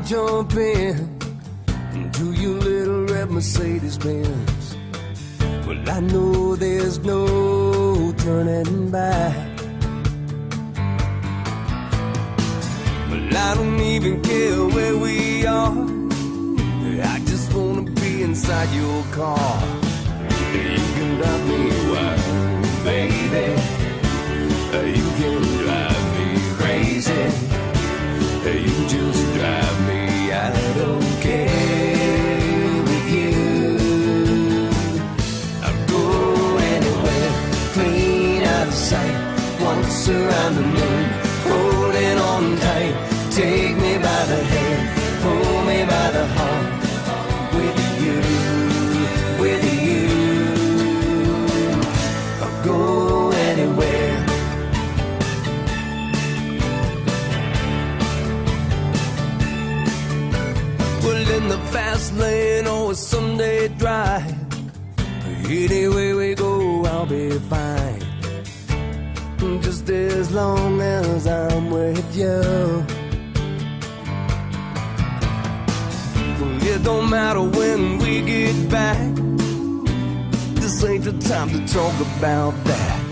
jump in to your little red Mercedes Benz. Well, I know there's no turning back. Well, I don't even care where we are. I just wanna be inside your car. You can drive me wild, baby. You can drive me crazy. You just drive me, I don't care with you. I'll go anywhere, clean out of sight. Once around the moon, holding on tight. Take me by the hand, pull me by the heart. With you, with you, I'll go anywhere. Well, in the fast lane or a Sunday drive, anyway we go, I'll be fine. Just as long as I'm with you. Well, it don't matter when we get back. This ain't the time to talk about that.